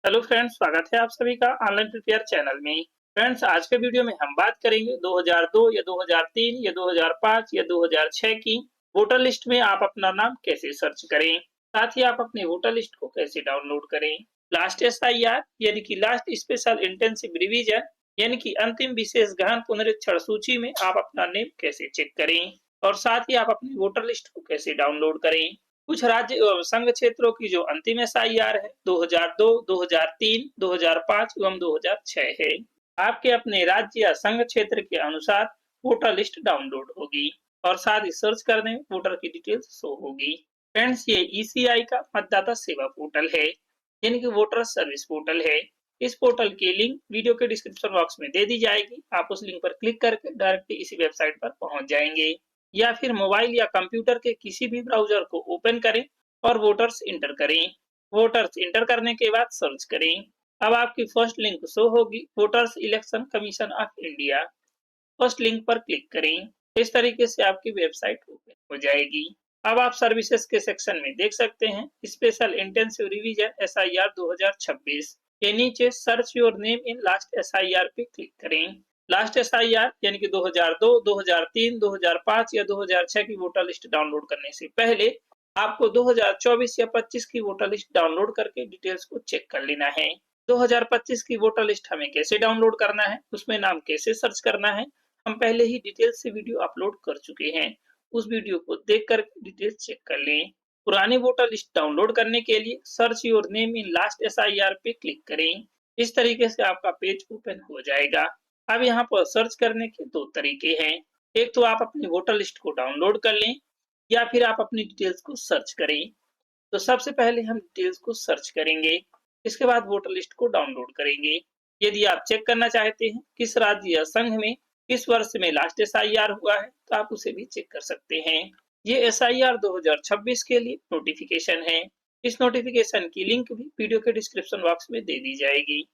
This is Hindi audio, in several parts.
हेलो फ्रेंड्स, स्वागत है आप सभी का ऑनलाइन प्रिपेयर चैनल में। फ्रेंड्स, आज के वीडियो में हम बात करेंगे 2002 या 2003 या 2005 या 2006 की वोटर लिस्ट में आप अपना नाम कैसे सर्च करें। साथ ही आप अपने वोटर लिस्ट को कैसे डाउनलोड करें। लास्ट एसआईआर यानी कि लास्ट स्पेशल इंटेंसिव रिवीजन यानी कि अंतिम विशेष गहन पुनरीक्षण सूची में आप अपना नेम कैसे चेक करें और साथ ही आप अपनी वोटर लिस्ट को कैसे डाउनलोड करें। कुछ राज्य एवं संघ क्षेत्रों की जो अंतिम एसआईआर है 2002, 2003, 2005 एवं 2006 है। आपके अपने राज्य या संघ क्षेत्र के अनुसार वोटर लिस्ट डाउनलोड होगी और साथ ही सर्च करने में वोटर की डिटेल्स शो होगी। फ्रेंड्स, ये ईसीआई का मतदाता सेवा पोर्टल है यानी कि वोटर सर्विस पोर्टल है। इस पोर्टल की लिंक वीडियो के डिस्क्रिप्शन बॉक्स में दे दी जाएगी। आप उस लिंक पर क्लिक करके डायरेक्टली इसी वेबसाइट पर पहुंच जाएंगे या फिर मोबाइल या कंप्यूटर के किसी भी ब्राउजर को ओपन करें और वोटर्स इंटर करें। वोटर्स इंटर करने के बाद सर्च करें। अब आपकी फर्स्ट लिंक शो होगी, voters election commission of India. First link पर क्लिक करें। इस तरीके से आपकी वेबसाइट ओपन हो जाएगी। अब आप सर्विसेज के सेक्शन में देख सकते हैं स्पेशल इंटेंसिव रिवीजन एसआईआर 2026 के नीचे search your name in last SIR पे क्लिक करें। लास्ट एसआईआर यानी कि 2002, 2003, 2005 या 2006 की वोटर लिस्ट डाउनलोड करने से पहले आपको 2024 या 25 की वोटर लिस्ट डाउनलोड करके डिटेल्स को चेक कर लेना है। 2025 की वोटर लिस्ट हमें कैसे डाउनलोड करना है, उसमें नाम कैसे सर्च करना है, हम पहले ही डिटेल से वीडियो अपलोड कर चुके हैं। उस वीडियो को देखकर डिटेल्स चेक कर लें। पुरानी वोटर लिस्ट डाउनलोड करने के लिए search your name in last SIR पे क्लिक करें। इस तरीके से आपका पेज ओपन हो जाएगा। अब यहाँ पर सर्च करने के दो तरीके हैं। एक तो आप अपनी वोटर लिस्ट को डाउनलोड कर लें या फिर आप अपनी डिटेल्स को सर्च करें। तो सबसे पहले हम डिटेल्स को सर्च करेंगे, इसके बाद वोटर लिस्ट को डाउनलोड करेंगे। यदि आप चेक करना चाहते हैं किस राज्य या संघ में किस वर्ष में लास्ट एसआईआर हुआ है तो आप उसे भी चेक कर सकते हैं। ये एसआईआर 2026 के लिए नोटिफिकेशन है। इस नोटिफिकेशन की लिंक भी वीडियो के डिस्क्रिप्शन बॉक्स में दे दी जाएगी।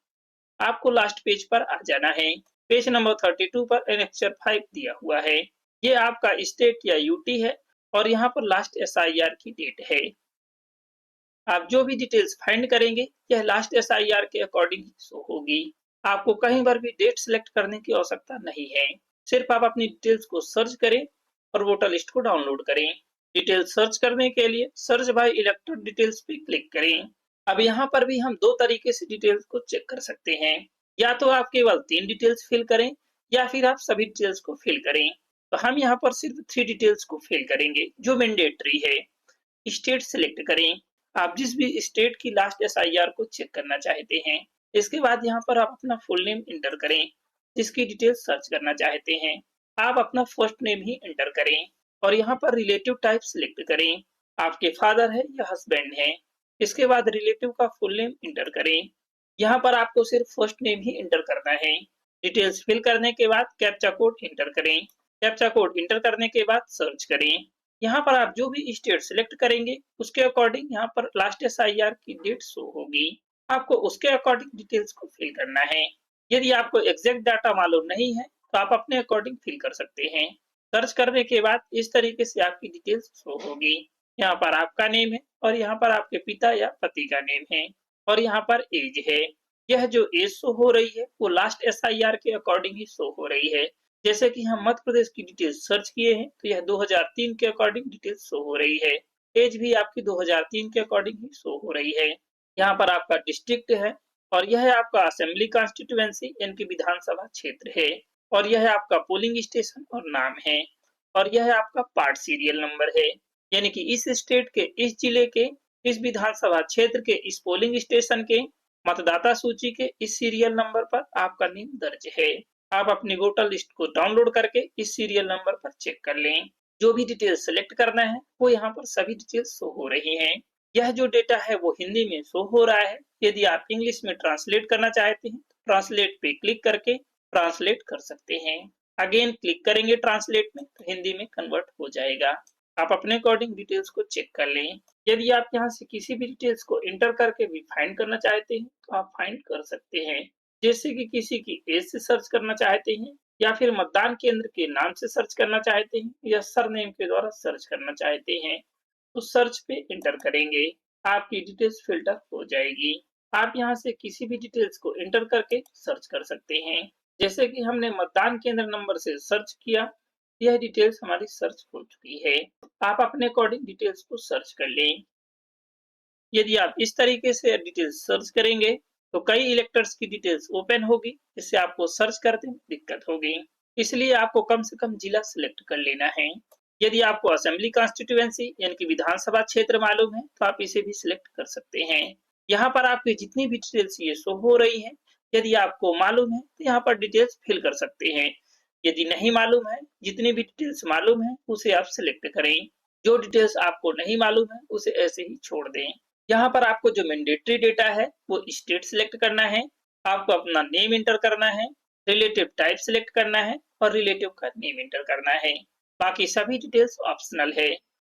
आपको लास्ट पेज पर आ जाना है। पेज नंबर 32 पर एनेक्चर 5 दिया हुआ है। ये आपका स्टेट या यूटी है और यहाँ पर लास्ट एसआईआर की डेट है। आप जो भी डिटेल्स फाइंड करेंगे यह लास्ट एसआईआर के अकॉर्डिंग शो होगी। आपको कहीं पर भी डेट सिलेक्ट करने की आवश्यकता नहीं है। सिर्फ आप अपनी डिटेल्स को सर्च करें और वोटर लिस्ट को डाउनलोड करें। डिटेल्स सर्च करने के लिए सर्च बाय इलेक्टेड डिटेल्स पे क्लिक करें। अब यहाँ पर भी हम दो तरीके से डिटेल्स को चेक कर सकते हैं। या तो आप केवल 3 डिटेल्स फिल करें या फिर आप सभी डिटेल्स को फिल करें। तो हम यहाँ पर सिर्फ 3 डिटेल्स को फिल करेंगे जो मैंडेटरी है। स्टेट सिलेक्ट करें। आप जिस भी स्टेट की लास्ट एसआईआर को चेक करना चाहते हैं। इसके बाद यहाँ पर आप अपना फुल नेम इंटर करें जिसकी डिटेल सर्च करना चाहते हैं। आप अपना फर्स्ट नेम ही इंटर करें और यहाँ पर रिलेटिव टाइप सिलेक्ट करें। आपके फादर है या हस्बैंड है। इसके बाद रिलेटिव का फुल नेम इंटर करें। यहाँ पर आपको सिर्फ फर्स्ट नेम ही इंटर करना है। डिटेल्स फिल करने के बाद कैप्चा कोड इंटर करें। कैप्चा कोड इंटर करने के बाद सर्च करें। यहाँ पर आप जो भी स्टेट सिलेक्ट करेंगे उसके अकॉर्डिंग यहाँ पर लास्ट एसआईआर की डेट शो होगी। आपको उसके अकॉर्डिंग डिटेल्स को फिल करना है। यदि आपको एग्जैक्ट डाटा मालूम नहीं है तो आप अपने अकॉर्डिंग फिल कर सकते हैं। सर्च करने के बाद इस तरीके से आपकी डिटेल्स शो होगी। यहाँ पर आपका नेम है और यहाँ पर आपके पिता या पति का नेम है और यहाँ पर एज है। यह जो एज शो हो रही है वो लास्ट एसआईआर के अकॉर्डिंग ही शो हो रही है। जैसे कि हम मध्य प्रदेश की डिटेल्स सर्च किए हैं तो यह 2003 के अकॉर्डिंग डिटेल्स शो हो रही है। एज भी आपकी 2003 के अकॉर्डिंग ही शो हो रही है। यहाँ पर आपका डिस्ट्रिक्ट है और यह है आपका असेंबली कॉन्स्टिट्यूएंसी यानी कि विधानसभा क्षेत्र है और यह है आपका पोलिंग स्टेशन और नाम है और यह है आपका पार्ट सीरियल नंबर है यानी कि इस स्टेट के इस जिले के इस विधानसभा क्षेत्र के इस पोलिंग स्टेशन के मतदाता सूची के इस सीरियल नंबर पर आपका नाम दर्ज है। आप अपनी वोटर लिस्ट को डाउनलोड करके इस सीरियल नंबर पर चेक कर लें। जो भी डिटेल सेलेक्ट करना है वो यहाँ पर सभी डिटेल्स शो हो रही हैं। यह जो डेटा है वो हिंदी में शो हो रहा है। यदि आप इंग्लिश में ट्रांसलेट करना चाहते हैं तो ट्रांसलेट पे क्लिक करके ट्रांसलेट कर सकते हैं। अगेन क्लिक करेंगे ट्रांसलेट में तो हिंदी में कन्वर्ट हो जाएगा। आप अपने अकॉर्डिंग डिटेल्स को चेक कर लें। यदि आप यहाँ से किसी भी डिटेल्स को एंटर करके भी फाइंड करना चाहते हैं तो आप फाइंड कर सकते हैं। जैसे कि किसी की एज से सर्च करना चाहते हैं या फिर मतदान केंद्र के नाम से सर्च करना चाहते हैं या सरनेम के द्वारा सर्च करना चाहते हैं तो सर्च पे एंटर करेंगे। आपकी डिटेल्स फिल्टर हो जाएगी। आप यहाँ से किसी भी डिटेल्स को एंटर करके सर्च कर सकते हैं। जैसे कि हमने मतदान केंद्र नंबर से सर्च किया, यह डिटेल्स हमारी सर्च हो चुकी है। आप अपने अकॉर्डिंग डिटेल्स को सर्च कर लें। यदि आप इस तरीके से डिटेल्स सर्च करेंगे तो कई इलेक्टर्स की डिटेल्स ओपन होगी, जिससे आपको सर्च करने में दिक्कत होगी। इसलिए आपको कम से कम जिला सिलेक्ट कर लेना है। यदि आपको असेंबली कॉन्स्टिट्यूएंसी यानी कि विधानसभा क्षेत्र मालूम है तो आप इसे भी सिलेक्ट कर सकते हैं। यहाँ पर आपकी जितनी भी डिटेल्स ये शो हो रही है, यदि आपको मालूम है तो यहाँ पर डिटेल्स फिल कर सकते हैं। यदि नहीं मालूम है, जितनी भी डिटेल्स मालूम है उसे आप सिलेक्ट करें। जो डिटेल्स आपको नहीं मालूम है उसे ऐसे ही छोड़ दें। यहाँ पर आपको जो मैंडेटरी डेटा है वो स्टेट सिलेक्ट करना है, आपको अपना नेम इंटर करना है, रिलेटिव टाइप सिलेक्ट करना है और रिलेटिव का नेम इंटर करना है। बाकी सभी डिटेल्स ऑप्शनल है।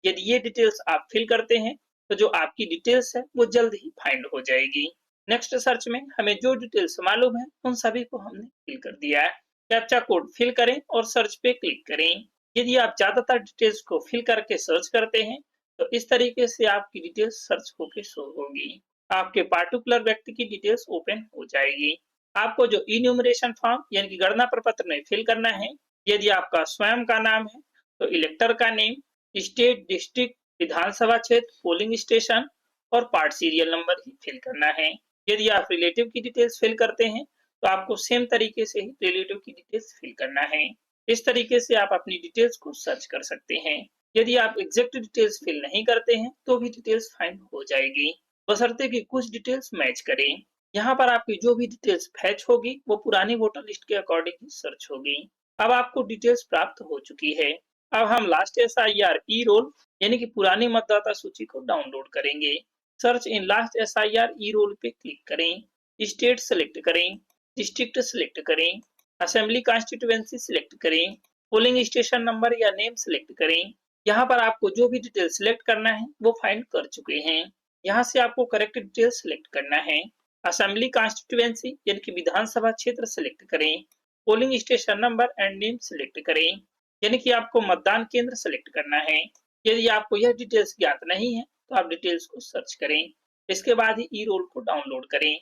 यदि ये डिटेल्स आप फिल करते हैं तो जो आपकी डिटेल्स है वो जल्द ही फाइंड हो जाएगी। नेक्स्ट सर्च में हमें जो डिटेल्स मालूम है उन सभी को हमने फिल कर दिया है। कैप्चा कोड फिल करें और सर्च पे क्लिक करें। यदि आप ज्यादातर डिटेल्स को फिल करके सर्च करते हैं तो इस तरीके से आपकी डिटेल्स सर्च होके शो होगी। आपके पार्टिकुलर व्यक्ति की डिटेल्स ओपन हो जाएगी। आपको जो इन्यूमरेशन फॉर्म यानी कि गणना प्रपत्र में फिल करना है, यदि आपका स्वयं का नाम है तो इलेक्टर का नेम, स्टेट, डिस्ट्रिक्ट, विधानसभा क्षेत्र, पोलिंग स्टेशन और पार्ट सीरियल नंबर ही फिल करना है। यदि आप रिलेटिव की डिटेल्स फिल करते हैं तो आपको सेम तरीके से ही रिलेटिव की डिटेल्स फिल करना है। इस तरीके से आप अपनी डिटेल्स को सर्च कर सकते हैं। यदि आप एग्जैक्ट डिटेल्स फिल नहीं करते हैं तो भी डिटेल्स फाइंड हो जाएगी, बशर्ते कि कुछ डिटेल्स मैच करें। यहाँ पर आपकी जो भी डिटेल्स फैच होगी वो पुरानी वोटर लिस्ट के अकॉर्डिंग ही सर्च होगी। अब आपको डिटेल्स प्राप्त हो चुकी है। अब हम लास्ट SIR ई रोल यानी कि पुरानी मतदाता सूची को डाउनलोड करेंगे। Search in last SIR e roll पे क्लिक करें, स्टेट सेलेक्ट करें, डिस्ट्रिक्ट सेलेक्ट करें, असेंबली कॉन्स्टिट्यूएंसी सिलेक्ट करें, पोलिंग स्टेशन नंबर या नेम सिलेक्ट करें। यहाँ पर आपको जो भी डिटेल सिलेक्ट करना है वो फाइंड कर चुके हैं। यहाँ से आपको करेक्ट डिटेल सिलेक्ट करना है। असेंबली कॉन्स्टिट्यूएंसी यानी कि विधानसभा क्षेत्र सिलेक्ट करें, polling station number and name select करें, यानी कि आपको मतदान केंद्र सिलेक्ट करना है। यदि आपको यह डिटेल्स ज्ञात नहीं है तो आप डिटेल्स को सर्च करें। इसके बाद ही ई रोल को डाउनलोड करें।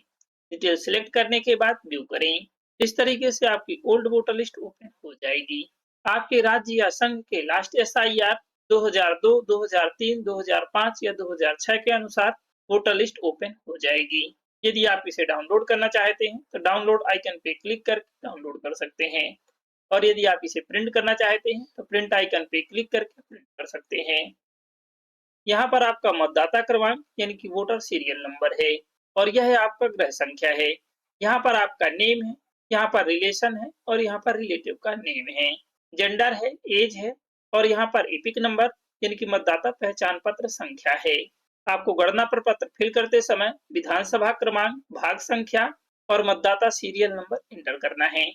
डिटेल सिलेक्ट करने के बाद व्यू करें। इस तरीके से आपकी ओल्ड वोटर लिस्ट ओपन हो जाएगी। आपके राज्य या संघ के लास्ट SIR 2002, 2003, 2005 या 2006 के अनुसार वोटर लिस्ट ओपन हो जाएगी। यदि आप इसे डाउनलोड करना चाहते हैं तो डाउनलोड आइकन पे क्लिक करके डाउनलोड कर सकते हैं, और यदि आप इसे प्रिंट करना चाहते हैं तो प्रिंट आइकन पे क्लिक करके प्रिंट कर सकते हैं। यहाँ पर आपका मतदाता क्रमांक यानी कि वोटर सीरियल नंबर है और यह है आपका गृह संख्या है। यहाँ पर आपका नेम है, यहाँ पर रिलेशन है और यहाँ पर रिलेटिव का नेम है, जेंडर है, एज है और यहाँ पर एपिक नंबर यानी कि मतदाता पहचान पत्र संख्या है। आपको गणना प्रपत्र फिल करते समय विधानसभा क्रमांक, भाग संख्या और मतदाता सीरियल नंबर एंटर करना है।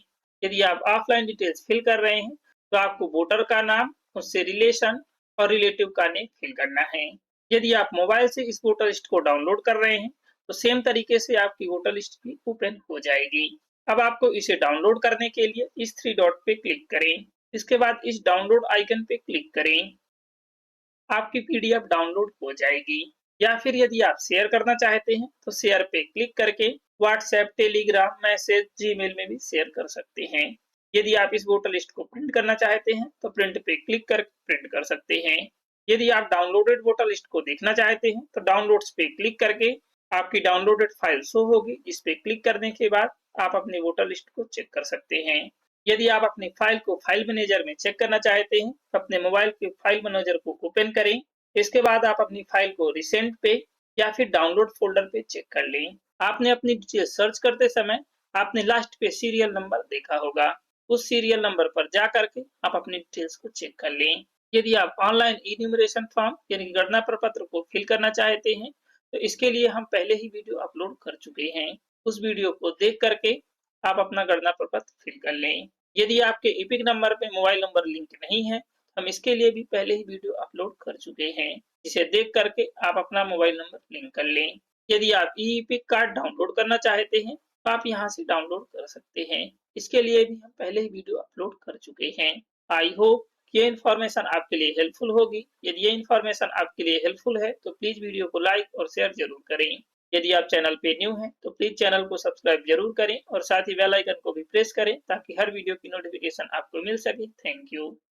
यदि आप ऑफलाइन डिटेल्स फिल कर रहे हैं तो आपको वोटर का नाम, उससे रिलेशन और रिलेटिव का नेम फिल करना है। यदि आप मोबाइल से इस वोटर लिस्ट को डाउनलोड कर रहे हैं तो सेम तरीके से आपकी वोटर लिस्ट भी ओपन हो जाएगी। अब आपको इसे डाउनलोड करने के लिए इस 3 डॉट पे क्लिक करें। इसके बाद इस डाउनलोड आइकन पे क्लिक करें। आपकी PDF डाउनलोड हो जाएगी। या फिर यदि आप शेयर करना चाहते हैं तो शेयर पे क्लिक करके व्हाट्सएप, टेलीग्राम, मैसेज, जीमेल में भी शेयर कर सकते हैं। यदि आप इस वोटर लिस्ट को प्रिंट करना चाहते हैं तो प्रिंट पे क्लिक कर प्रिंट कर सकते हैं। यदि आप डाउनलोडेड वोटर लिस्ट को देखना चाहते हैं तो डाउनलोड्स पे क्लिक करके आपकी डाउनलोडेड फाइल शो होगी, जिस पे क्लिक करने के बाद आप अपनी वोटर लिस्ट को चेक कर सकते हैं। यदि आप अपनी फाइल को फाइल मैनेजर में चेक करना चाहते हैं तो अपने मोबाइल के फाइल मैनेजर को ओपन करें। इसके बाद आप अपनी फाइल को रिसेंट पे या फिर डाउनलोड फोल्डर पे चेक कर लें। आपने अपनी डिटेल सर्च करते समय आपने लास्ट पे सीरियल नंबर देखा होगा, उस सीरियल नंबर पर जा करके आप अपनी डिटेल्स को चेक कर लें। यदि आप ऑनलाइन इन्यूमरेशन फॉर्म यानी कि गणना प्रपत्र को फिल करना चाहते हैं तो इसके लिए हम पहले ही वीडियो अपलोड कर चुके हैं। उस वीडियो को देख करके आप अपना गणना प्रपत्र फिल कर लें। यदि आपके एपिक नंबर पे मोबाइल नंबर लिंक नहीं है, हम इसके लिए भी पहले ही वीडियो अपलोड कर चुके हैं, जिसे देख करके आप अपना मोबाइल नंबर लिंक कर लें। यदि आप ई-एपिक कार्ड डाउनलोड करना चाहते हैं तो आप यहाँ से डाउनलोड कर सकते हैं। इसके लिए भी हम पहले ही वीडियो अपलोड कर चुके हैं। आई होप ये इन्फॉर्मेशन आपके लिए हेल्पफुल होगी। यदि ये इन्फॉर्मेशन आपके लिए हेल्पफुल है तो प्लीज वीडियो को लाइक और शेयर जरूर करें। यदि आप चैनल पे न्यू हैं तो प्लीज चैनल को सब्सक्राइब जरूर करें और साथ ही बेल आइकन को भी प्रेस करें ताकि हर वीडियो की नोटिफिकेशन आपको मिल सके। Thank you.